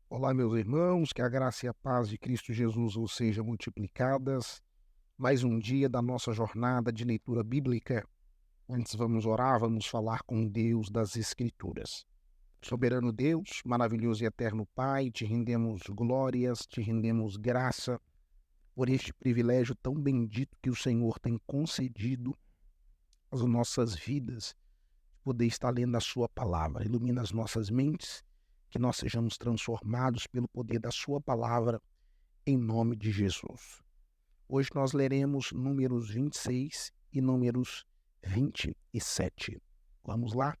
Olá, meus irmãos, que a graça e a paz de Cristo Jesus vos sejam multiplicadas. Mais um dia da nossa jornada de leitura bíblica. Antes vamos orar, vamos falar com Deus das Escrituras. Soberano Deus, maravilhoso e eterno Pai, te rendemos glórias, te rendemos graça por este privilégio tão bendito que o Senhor tem concedido às nossas vidas, poder estar lendo a sua palavra. Ilumina as nossas mentes, que nós sejamos transformados pelo poder da sua palavra, em nome de Jesus. Hoje nós leremos Números 26 e Números 27. Vamos lá?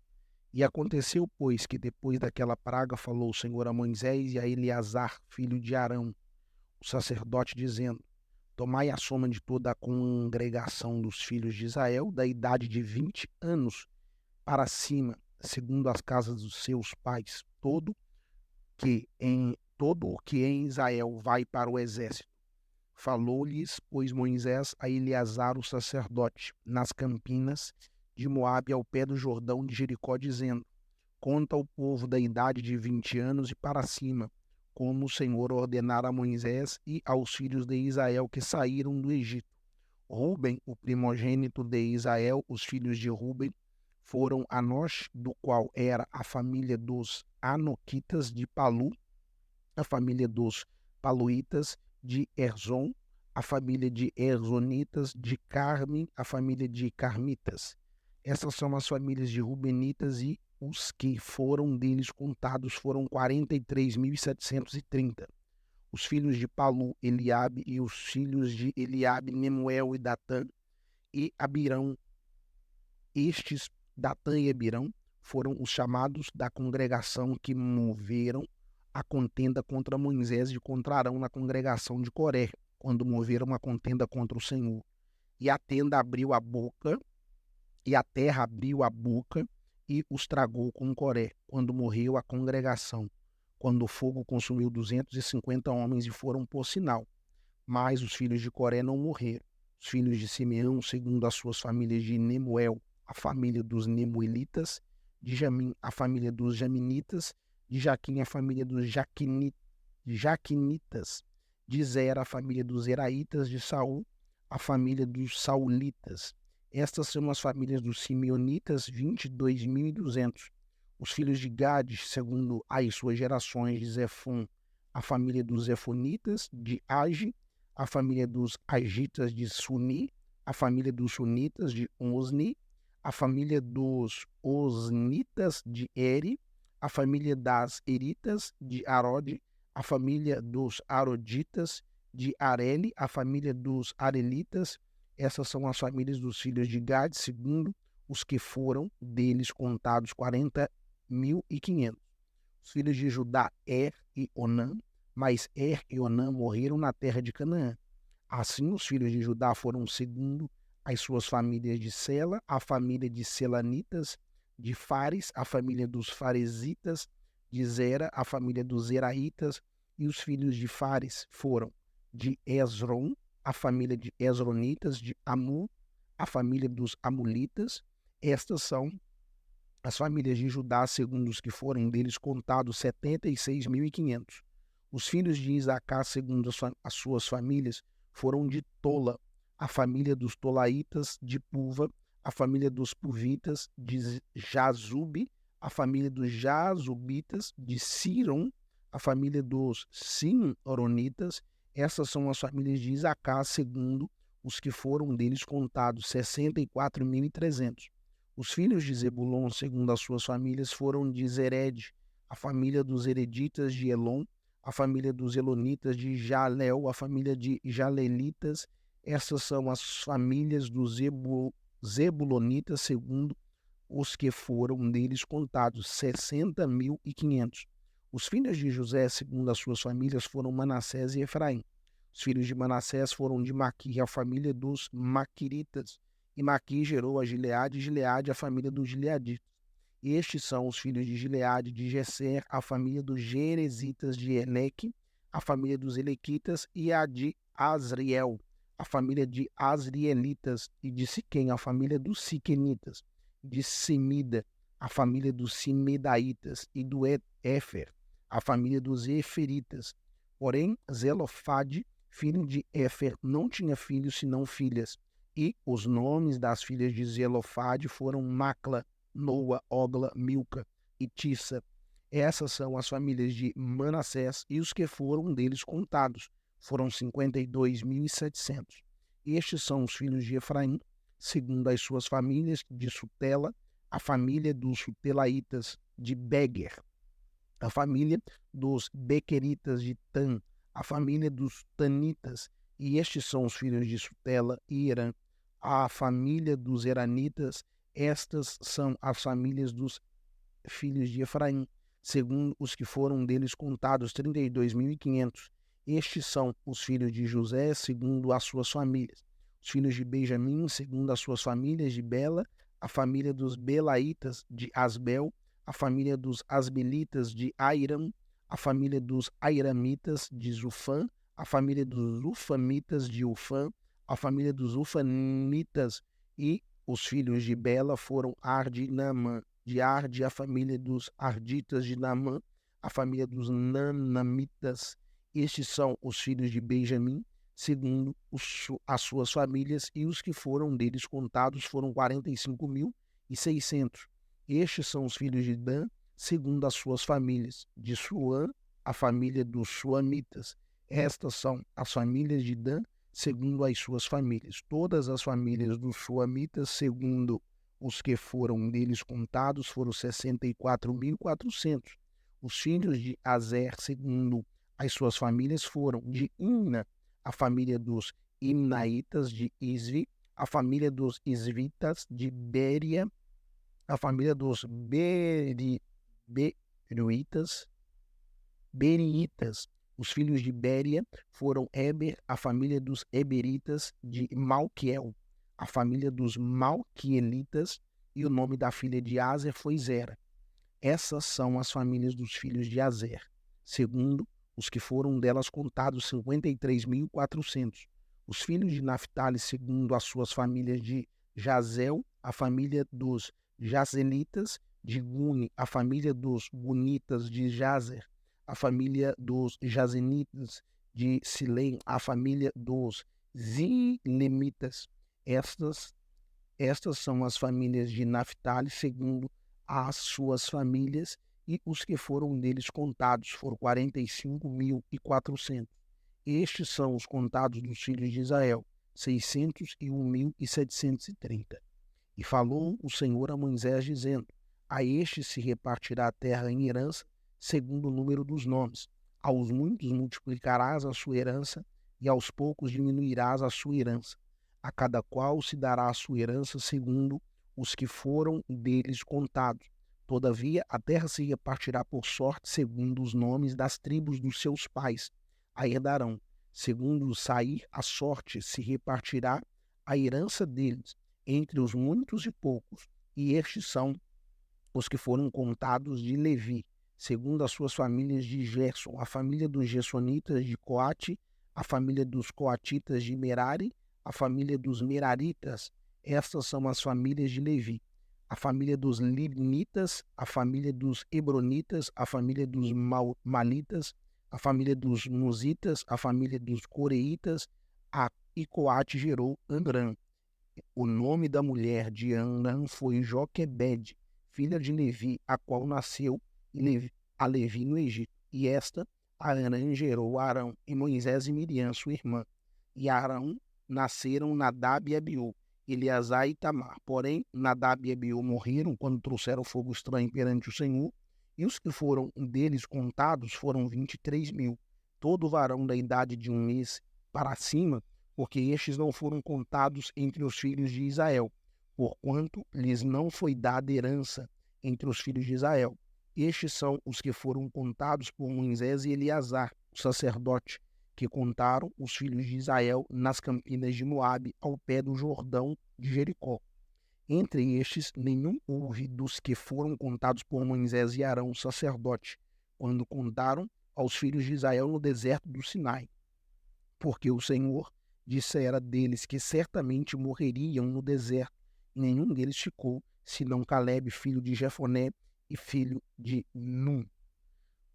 E aconteceu, pois, que depois daquela praga falou o Senhor a Moisés e a Eleazar, filho de Arão, o sacerdote, dizendo: Tomai a soma de toda a congregação dos filhos de Israel, da idade de 20 anos para cima, segundo as casas dos seus pais, todo o que em Israel vai para o exército. Falou-lhes, pois, Moisés a Eleazar o sacerdote, nas campinas de Moabe, ao pé do Jordão de Jericó, dizendo: Conta ao povo da idade de 20 anos e para cima, como o Senhor ordenara a Moisés e aos filhos de Israel que saíram do Egito. Ruben, o primogênito de Israel, os filhos de Ruben, foram Anosh, do qual era a família dos Anoquitas de Palu, a família dos Paluítas de Erzon, a família de Erzonitas de Carme, a família de Carmitas. Essas são as famílias de Rubenitas, e os que foram deles contados foram 43.730. Os filhos de Palu, Eliabe, e os filhos de Eliabe, Nemuel e Datã e Abirão. Estes, Datã e Abirão, foram os chamados da congregação que moveram a contenda contra Moisés e contra Arão na congregação de Coré, quando moveram a contenda contra o Senhor. E a tenda abriu a boca, e a terra abriu a boca e os tragou com Coré, quando morreu a congregação, quando o fogo consumiu 250 homens e foram por sinal. Mas os filhos de Coré não morreram. Os filhos de Simeão, segundo as suas famílias, de Nemuel, a família dos Nemuelitas, de Jamim, a família dos Jaminitas, de Jaquim, a família dos Jaquinitas, de Zera, a família dos Zeraitas, de Saul, a família dos Saulitas. Estas são as famílias dos Simeonitas, 22.200. Os filhos de Gade, segundo as suas gerações, de Zefon, a família dos Zefonitas, de Age, a família dos Agitas, de Suni, a família dos Sunitas, de Osni, a família dos Osnitas, de Eri, a família das Eritas, de Arode, a família dos Aroditas, de Areli, a família dos Arelitas. Essas são as famílias dos filhos de Gad, segundo os que foram deles contados, 40.500. Os filhos de Judá, Er e Onã, mas Er e Onã morreram na terra de Canaã. Assim, os filhos de Judá foram segundo as suas famílias: de Sela, a família de Selanitas, de Fares, a família dos Faresitas, de Zera, a família dos Zeraitas. E os filhos de Fares foram de Esron, a família de Esronitas, de Amu, a família dos Amulitas. Estas são as famílias de Judá, segundo os que forem deles contados, 76.500. Os filhos de Isacar, segundo as suas famílias, foram de Tola, a família dos Tolaitas, de Puva, a família dos Puvitas, de Jazube, a família dos Jazubitas, de Siron, a família dos Simronitas. Essas são as famílias de Isacar, segundo os que foram deles contados, 64.300. Os filhos de Zebulon, segundo as suas famílias, foram de Zered, a família dos Hereditas, de Elon, a família dos Elonitas, de Jalel, a família de Jalelitas. Essas são as famílias dos Zebulonitas, segundo os que foram deles contados, 60.500. Os filhos de José, segundo as suas famílias, foram Manassés e Efraim. Os filhos de Manassés foram de Maquir, a família dos Maquiritas. E Maquir gerou a Gileade, e Gileade a família dos Gileaditas. Estes são os filhos de Gileade, de Gesser, a família dos Gerezitas, de Eleque, a família dos Elequitas, e a de Asriel, a família de Asrielitas, e de Siquém, a família dos Siquenitas, de Semida, a família dos Simedaitas, e do Éfer, a família dos Eferitas. Porém, Zelofade, filho de Éfer, não tinha filhos senão filhas. E os nomes das filhas de Zelofade foram Macla, Noa, Ogla, Milca e Tissa. Essas são as famílias de Manassés, e os que foram deles contados foram 52.700. Estes são os filhos de Efraim, segundo as suas famílias, de Sutela, a família dos Sutelaitas, de Beger, a família dos Bequeritas, de Tan, a família dos Tanitas, e estes são os filhos de Sutela e Irã, a família dos Eranitas. Estas são as famílias dos filhos de Efraim, segundo os que foram deles contados, 32.500. Estes são os filhos de José, segundo as suas famílias. Os filhos de Benjamim, segundo as suas famílias, de Bela, a família dos Belaitas, de Asbel, a família dos Asbelitas, de Airam, a família dos Airamitas, de Zufã, a família dos Ufamitas, de Ufã, a família dos Ufanitas, e os filhos de Bela foram Arde e Naamã. De Arde, a família dos Arditas, de Naamã, a família dos Nanamitas. Estes são os filhos de Benjamim, segundo as suas famílias, e os que foram deles contados foram 45.600. Estes são os filhos de Dan, segundo as suas famílias. De Suã, a família dos Suamitas. Estas são as famílias de Dan, segundo as suas famílias. Todas as famílias dos Suamitas, segundo os que foram deles contados, foram 64.400. Os filhos de Azer, segundo as suas famílias, foram de Imna, a família dos Imnaitas, de Isvi, a família dos Isvitas, de Béria, a família dos Beriitas. Os filhos de Béria foram Eber, a família dos Eberitas, de Malquiel, a família dos Malquielitas, e o nome da filha de Azer foi Zera. Essas são as famílias dos filhos de Azer, segundo os que foram delas contados, 53.400. Os filhos de Naphtali, segundo as suas famílias, de Jazel, a família dos Jazelitas, de Guni, a família dos Gunitas, de Jazer, a família dos Jazenitas, de Silém, a família dos Zilemitas. Estas são as famílias de Naphtali, segundo as suas famílias, e os que foram deles contados foram 45.400. Estes são os contados dos filhos de Israel, 601.730. E falou o Senhor a Moisés, dizendo: a estes se repartirá a terra em herança, segundo o número dos nomes. Aos muitos multiplicarás a sua herança, e aos poucos diminuirás a sua herança. A cada qual se dará a sua herança segundo os que foram deles contados. Todavia, a terra se repartirá por sorte segundo os nomes das tribos dos seus pais. A herdarão. Segundo sair a sorte, se repartirá a herança deles entre os muitos e poucos. E estes são os que foram contados de Levi, segundo as suas famílias, de Gerson, a família dos Gersonitas, de Coate, a família dos Coatitas, de Merari, a família dos Meraritas. Estas são as famílias de Levi. A família dos Libnitas, a família dos Hebronitas, a família dos Malitas, a família dos Musitas, a família dos Coreitas, e Coate gerou Amram. O nome da mulher de Amram foi Joquebede, filha de Levi, a qual nasceu a Levi no Egito. E esta, Arã, gerou Arão, e Moisés e Miriam, sua irmã. E Arão nasceram Nadab e Abiú, Eleazar e Itamar. Porém, Nadab e Abiú morreram quando trouxeram fogo estranho perante o Senhor, e os que foram deles contados foram 23.000, todo varão da idade de 1 mês para cima, porque estes não foram contados entre os filhos de Israel, porquanto lhes não foi dada herança entre os filhos de Israel. Estes são os que foram contados por Moisés e Eleazar, o sacerdote, que contaram os filhos de Israel nas campinas de Moabe, ao pé do Jordão de Jericó. Entre estes, nenhum houve dos que foram contados por Moisés e Arão, o sacerdote, quando contaram aos filhos de Israel no deserto do Sinai, porque o Senhor dissera deles que certamente morreriam no deserto, e nenhum deles ficou, senão Calebe, filho de Jefoné e filho de Num.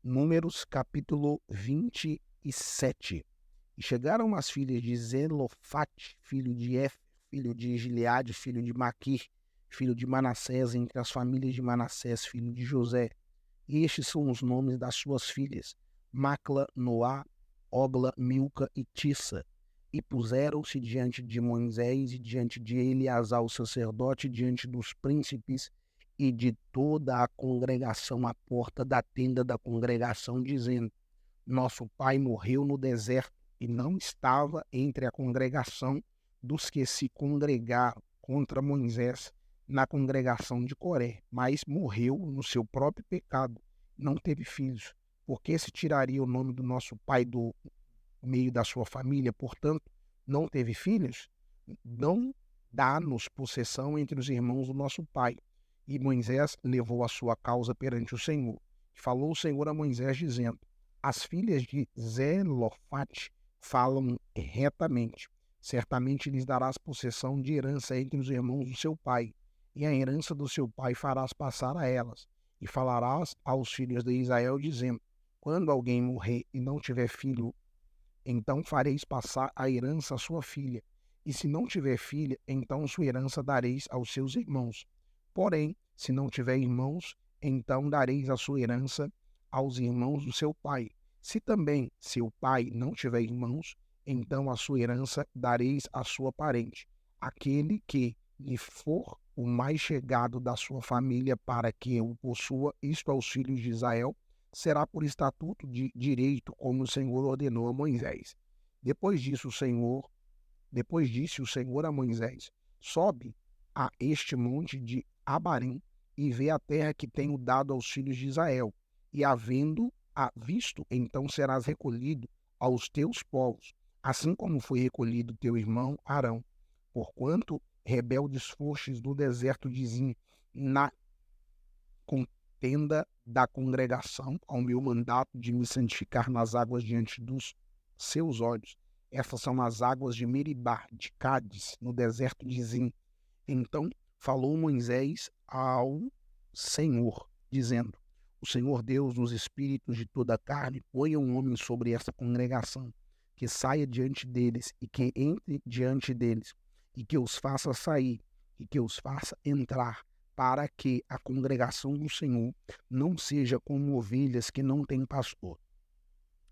Números capítulo 27. E chegaram as filhas de Zelofate, filho de Éfer, filho de Gileade, filho de Maquir, filho de Manassés, entre as famílias de Manassés, filho de José. E estes são os nomes das suas filhas: Macla, Noá, Ogla, Milca e Tissa. E puseram-se diante de Moisés e diante de Eleazar o sacerdote, diante dos príncipes e de toda a congregação à porta da tenda da congregação, dizendo: Nosso pai morreu no deserto e não estava entre a congregação dos que se congregaram contra Moisés na congregação de Coré, mas morreu no seu próprio pecado, não teve filhos. Porque se tiraria o nome do nosso pai do meio da sua família, portanto, não teve filhos? Não dá-nos possessão entre os irmãos do nosso pai. E Moisés levou a sua causa perante o Senhor. Falou o Senhor a Moisés, dizendo: As filhas de Zelofate falam retamente. Certamente lhes darás possessão de herança entre os irmãos do seu pai, e a herança do seu pai farás passar a elas. E falarás aos filhos de Israel, dizendo: Quando alguém morrer e não tiver filho, então fareis passar a herança à sua filha. E se não tiver filha, então sua herança dareis aos seus irmãos. Porém, se não tiver irmãos, então dareis a sua herança aos irmãos do seu pai. Se também seu pai não tiver irmãos, então a sua herança dareis à sua parente, aquele que lhe for o mais chegado da sua família, para que o possua, isto aos filhos de Israel, será por estatuto de direito, como o Senhor ordenou a Moisés. Depois disse o Senhor a Moisés: Sobe a este monte de Abarim e vê a terra que tenho dado aos filhos de Israel. E havendo-a visto, então serás recolhido aos teus povos, assim como foi recolhido teu irmão Arão. Porquanto rebeldes fostes no deserto de Zim, na contenda da congregação, ao meu mandato de me santificar nas águas diante dos seus olhos. Essas são as águas de Meribá, de Cádiz, no deserto de Zim. Então falou Moisés ao Senhor, dizendo: O Senhor Deus, nos espíritos de toda a carne, ponha um homem sobre esta congregação, que saia diante deles e que entre diante deles, e que os faça sair e que os faça entrar, para que a congregação do Senhor não seja como ovelhas que não têm pastor.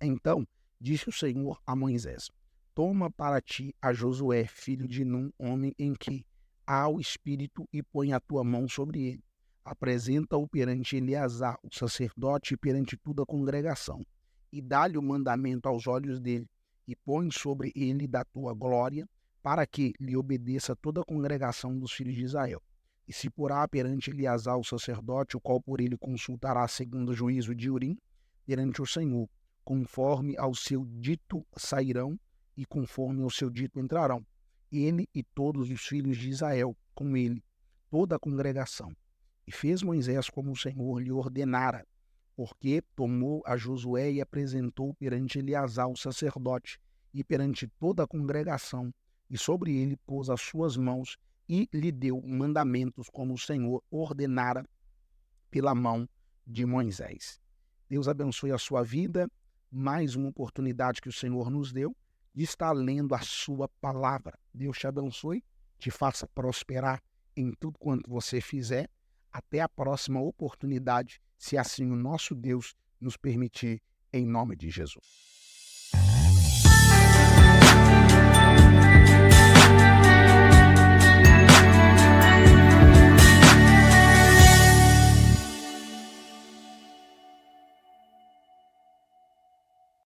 Então disse o Senhor a Moisés: Toma para ti a Josué, filho de Num, homem em que há o Espírito, e põe a tua mão sobre ele. Apresenta-o perante Eleazar, o sacerdote, e perante toda a congregação, e dá-lhe o mandamento aos olhos dele, e põe sobre ele da tua glória, para que lhe obedeça toda a congregação dos filhos de Israel. E se porá perante Eleazar, o sacerdote, o qual por ele consultará segundo o juízo de Urim, perante o Senhor, conforme ao seu dito sairão, e conforme ao seu dito entrarão, ele e todos os filhos de Israel, com ele, toda a congregação. E fez Moisés como o Senhor lhe ordenara, porque tomou a Josué e apresentou perante Eleazar o sacerdote, e perante toda a congregação, e sobre ele pôs as suas mãos, e lhe deu mandamentos como o Senhor ordenara pela mão de Moisés. Deus abençoe a sua vida, mais uma oportunidade que o Senhor nos deu de estar lendo a sua palavra. Deus te abençoe, te faça prosperar em tudo quanto você fizer. Até a próxima oportunidade, se assim o nosso Deus nos permitir, em nome de Jesus.